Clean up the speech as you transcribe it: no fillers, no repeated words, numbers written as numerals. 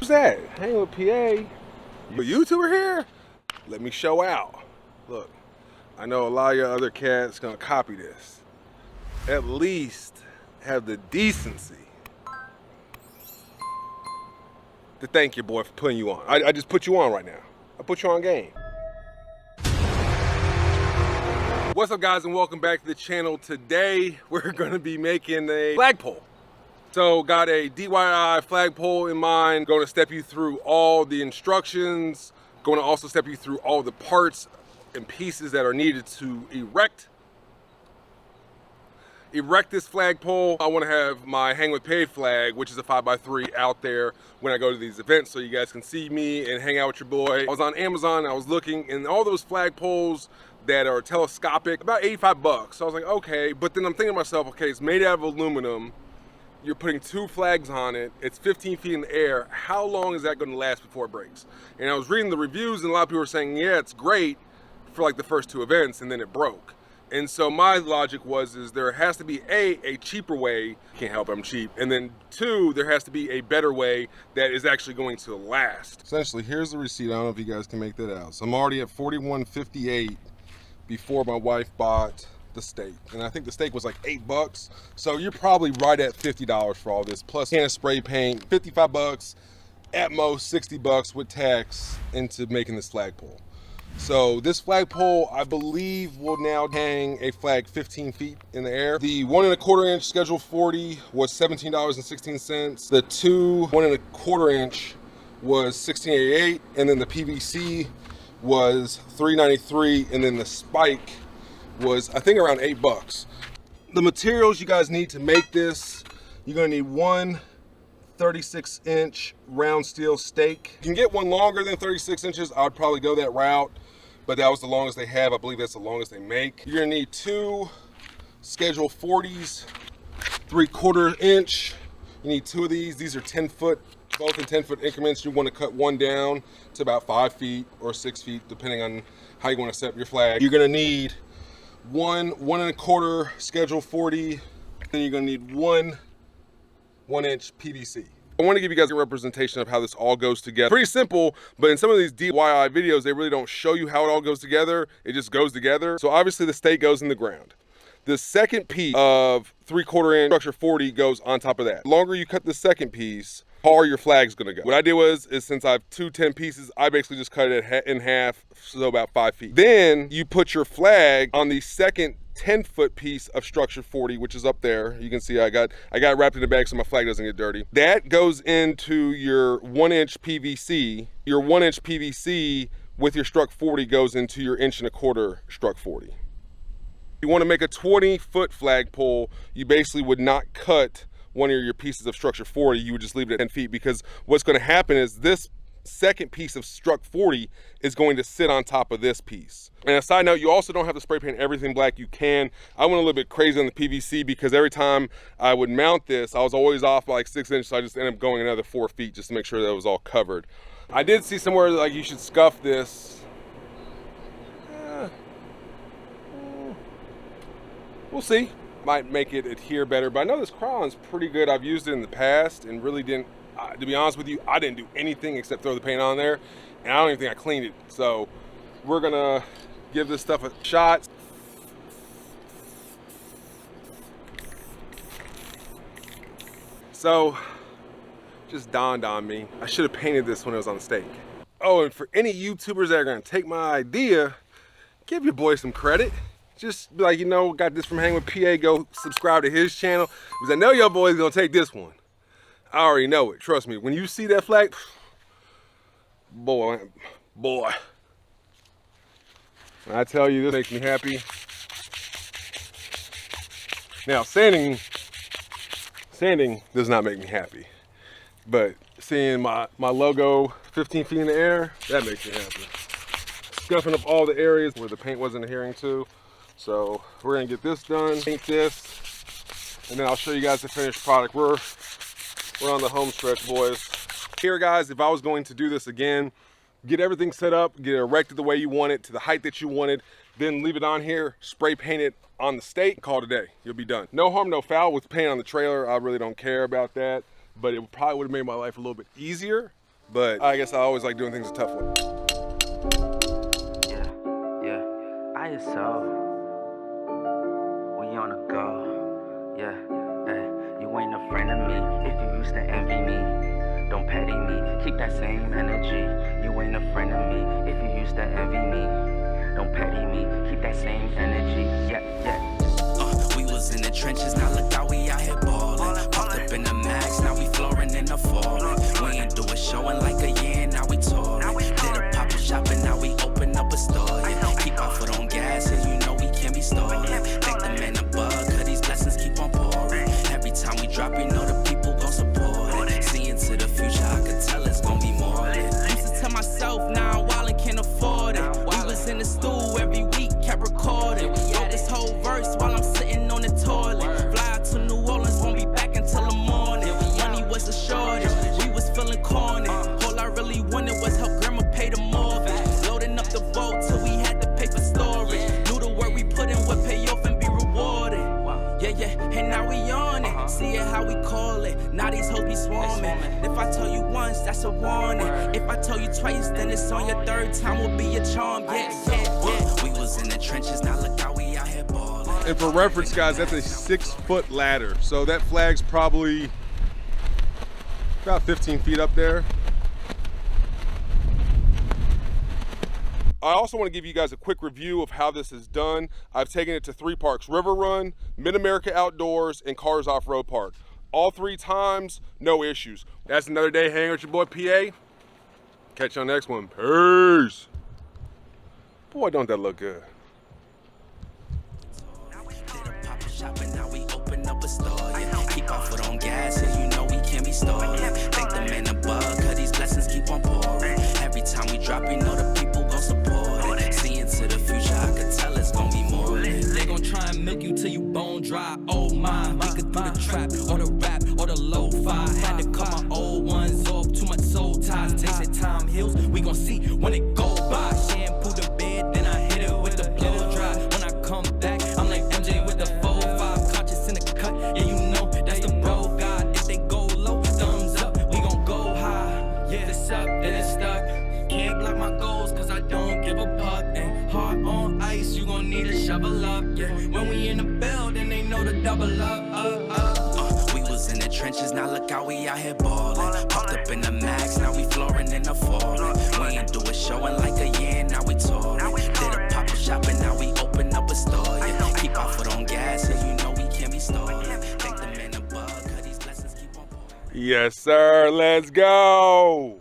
Who's that? Hangin with PA. You a YouTuber here? Let me show out. Look, I know a lot of your other cats gonna copy this. At least have the decency to thank your boy for putting you on. I just put you on right now. I put you on game. What's up, guys, and welcome back to the channel. Today we're gonna be making a flagpole. So got a DIY flagpole in mind. Going to step you through all the instructions. Going to also step you through all the parts and pieces that are needed to erect this flagpole. I want to have my Hang with PA flag, which is a 5x3, out there when I go to these events, so you guys can see me and hang out with your boy. I was on Amazon, I was looking, and all those flagpoles that are telescopic, about 85 bucks. So I was like, okay, but then I'm thinking to myself, okay, it's made out of aluminum. You're putting 2 flags on it. It's 15 feet in the air. How long is that going to last before it breaks? And I was reading the reviews, and a lot of people were saying, yeah, it's great for like the first 2 events, and then it broke. And so my logic is there has to be a cheaper way. Can't help it, I'm cheap. And then 2, there has to be a better way that is actually going to last. Essentially, here's the receipt. I don't know if you guys can make that out. So I'm already at $41.58 before my wife bought the steak, and I think the steak was like $8. So you're probably right at $50 for all this, plus can of spray paint, 55 bucks, at most 60 bucks with tax into making this flagpole. So this flagpole, I believe, will now hang a flag 15 feet in the air. The 1 1/4 inch Schedule 40 was $17.16. The 2 1 1/4 inch was $16.88, and then the PVC was $3.93, and then the spike was, I think, around $8. The materials you guys need to make this: you're gonna need 1 36-inch round steel stake. You can get one longer than 36 inches. I would probably go that route, but that was the longest they have. I believe that's the longest they make. You're gonna need 2 Schedule 40s, 3/4 inch. You need 2 of these. These are 10 foot, both in 10-foot increments. You want to cut one down to about 5 feet or 6 feet, depending on how you want to set up your flag. You're gonna need 1 1 1/4 Schedule 40, then you're gonna need 1 1-inch PVC. I want to give you guys a representation of how this all goes together. Pretty simple, but in some of these DIY videos, they really don't show you how it all goes together. It just goes together. So obviously the stake goes in the ground. The second piece of 3/4 inch structure 40 goes on top of that. The longer you cut the second piece, the taller your flag's gonna go. What I did is since I have 2 10 pieces, I basically just cut it in half, so about 5 feet. Then you put your flag on the second 10-foot piece of structure 40, which is up there. You can see I got it wrapped in the bag so my flag doesn't get dirty. That goes into your 1-inch PVC. Your 1-inch PVC with your struck 40 goes into your 1 1/4 struck 40. If you want to make a 20-foot flagpole, you basically would not cut one of your pieces of structure 40. You would just leave it at 10 feet, because what's going to happen is this second piece of struck 40 is going to sit on top of this piece. And a side note, you also don't have to spray paint everything black. You can. I went a little bit crazy on the PVC because every time I would mount this, I was always off by like 6 inches, so I just ended up going another 4 feet just to make sure that it was all covered. I did see somewhere like you should scuff this. We'll see. Might make it adhere better, but I know this Crayolan's pretty good. I've used it in the past and really didn't, to be honest with you, I didn't do anything except throw the paint on there, and I don't even think I cleaned it. So we're gonna give this stuff a shot. So just dawned on me, I should have painted this when it was on the stake. Oh, and for any YouTubers that are gonna take my idea, give your boy some credit. Just be like, you know, got this from Hang with PA, go subscribe to his channel, because I know your boy's gonna take this one. I already know it, trust me. When you see that flag, boy. When I tell you, this makes me happy. Now, sanding does not make me happy, but seeing my logo 15 feet in the air, that makes me happy. Scuffing up all the areas where the paint wasn't adhering to. So we're gonna get this done, paint this, and then I'll show you guys the finished product. We're on the home stretch, boys. Here, guys, if I was going to do this again, get everything set up, get it erected the way you want it, to the height that you wanted, then leave it on here, spray paint it on the stake, call it a day. You'll be done. No harm, no foul with paint on the trailer. I really don't care about that, but it probably would have made my life a little bit easier But I guess I always like doing things a tough way. Yeah, ISO, we on the go, yeah, hey, you ain't a friend of me if you used to envy me, don't petty me, keep that same energy, you ain't a friend of me if you used to envy me, don't petty me, keep that same energy, yeah. We was in the trenches, now look how we out here ballin', popped up in the max, now we flooring in the fallin', we ain't do a show in like a year, now we touring, did a pop-up shopping, now we open up a store, yeah. Keep our foot on gas, and you know we can't be stalling. Thank the man above, cause these blessings keep on pouring. Every time we drop, you know the people gon' support it. See into the future, I could tell it's gon' be more lit. Used to tell myself, now I'm wildin', can't afford it. We was in the stool every week, kept recording. Wrote this whole verse while I'm sitting on the toilet. Fly out to New Orleans, won't be back until the morning. Money was a shortage, we was feeling corny. All I really wanted was help grandma pay the mortgage. Loading up the boat till we had to pay for storage. Knew the work we put in would pay off and be rewarded. Yeah, and now we on it. See it how we call it. Now these hoes be swarming. If I tell you once, that's a warning. If I tell you twice, then it's on your third time will be a charm. Yeah. We was in the trenches, now look how we out here ballin'. And for reference, guys, that's a 6-foot ladder. So that flag's probably about 15 feet up there. I also want to give you guys a quick review of how this is done. I've taken it to 3 parks: River Run, Mid-America Outdoors, and Cars Off-Road Park. All 3 times, no issues. That's another day hanging with your boy PA. Catch you on the next one. Peace. Boy, don't that look good. Shopping, now we open up a store, yeah. Keep our foot on gas, and you know we can't be stalling. Thank the man above, cause these blessings keep on pouring. Every time we drop, you know the people gon' support it. See into the future, I could tell it's gon' be more lit. They gon' try and milk you till you bone dry. Oh my, we could do the trap, or the rap, or the lo-fi. Had to cut my old ones off, too much soul ties. Tasted time heals, we gon' see when it go by. Shampoo the bed, then I hit it with the blow dry. When I come back, I'm like MJ with the 4-5. Conscious in the cut, yeah, you know that's the bro God. If they go low, thumbs up, we gon' go high. Yeah, if it's up, then it's stuck. Can't block my goals, cause I don't give a puck. And heart on ice, you gon' need a shovel up. Yeah, when we in the building, they know the double up. We was in the trenches, now look how we out here ballin'. Popped up in the max, now we flooring in the fallin'. We ain't do a show in like a year, now we touring. Did a pop-up shopping, now we open up a store, yeah. Keep our foot on gas, and you know we can't be stalling. Thank the man above, cause these blessings keep on pouring. Yes, sir. Let's go.